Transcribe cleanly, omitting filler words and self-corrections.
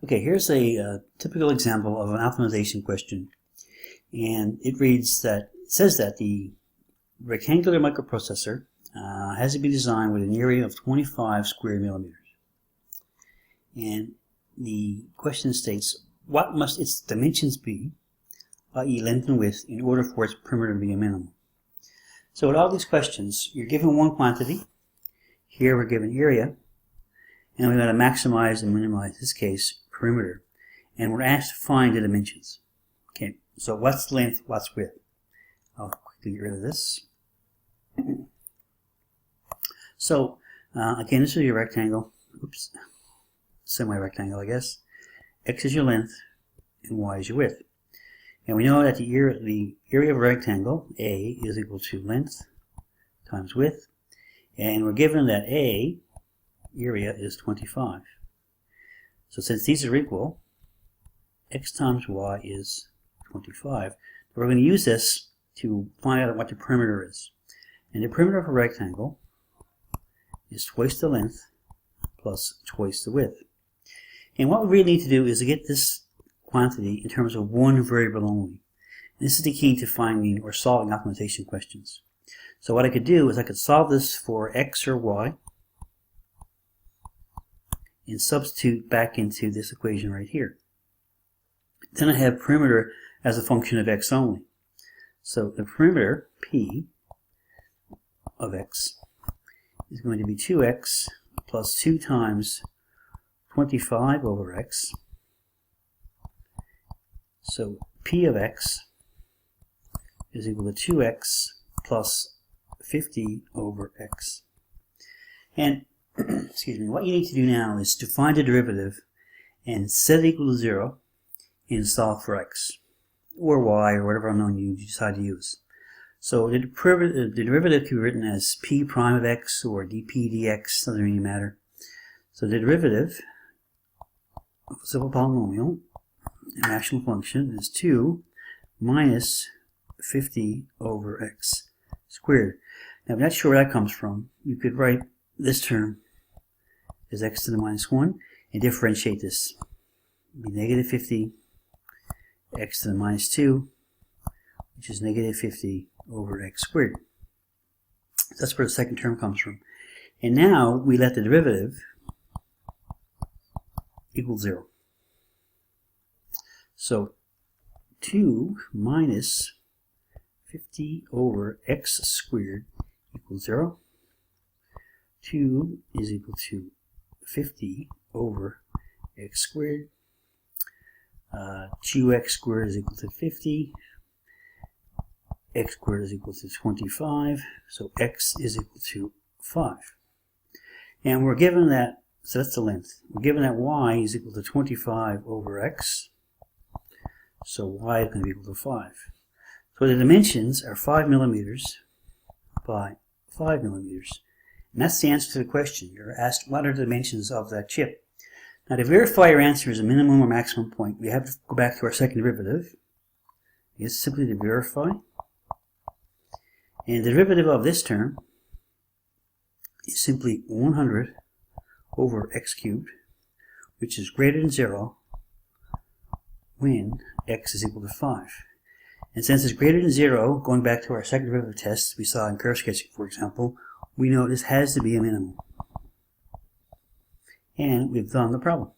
Okay, here's a typical example of an optimization question, and it says that the rectangular microprocessor has to be designed with an area of 25 square millimeters. And the question states, what must its dimensions be, i.e. length and width, in order for its perimeter to be a minimum? So with all these questions, you're given one quantity. Here we're given area, and we're going to maximize and minimize, in this case, perimeter. And we're asked to find the dimensions. Okay, so what's length, what's width? I'll quickly get rid of this. So, again, this is your rectangle. Oops. Semi-rectangle, I guess. X is your length, and Y is your width. And we know that the area of a rectangle, A, is equal to length times width. And we're given that A, area, is 25. So since these are equal, X times Y is 25. We're going to use this to find out what the perimeter is. And the perimeter of a rectangle is twice the length plus twice the width. And what we really need to do is to get this quantity in terms of one variable only. And this is the key to finding or solving optimization questions. So what I could do is I could solve this for X or Y and substitute back into this equation right here. Then I have perimeter as a function of X only. So the perimeter, P of X, is going to be 2X plus 2 times 25 over X. So P of X is equal to 2X plus 50 over X. And excuse me, what you need to do now is to find the derivative and set it equal to 0 and solve for X or Y or whatever unknown you decide to use. So the derivative can be written as P prime of X or dP dx, doesn't really matter. So the derivative of a simple polynomial, a rational function, is 2 minus 50 over X squared. Now if you're not sure where that comes from, you could write this term as X to the minus 1 and differentiate this. It'd be negative 50 X to the minus 2, which is negative 50 over X squared. That's where the second term comes from. And now we let the derivative equal 0. So 2 minus 50 over X squared equals 0. 2 is equal to 50 over X squared. 2X squared is equal to 50. X squared is equal to 25. So X is equal to 5. And we're given that, so that's the length. We're given that Y is equal to 25 over X. So Y is going to be equal to 5. So the dimensions are 5 millimeters by 5 millimeters. And that's the answer to the question. You're asked what are the dimensions of that chip. Now to verify your answer is a minimum or maximum point, we have to go back to our second derivative. It's simply to verify. And the derivative of this term is simply 100 over X cubed, which is greater than 0 when X is equal to 5. And since it's greater than 0, going back to our second derivative test we saw in curve sketching, for example, we know this has to be a minimum. And we've done the problem.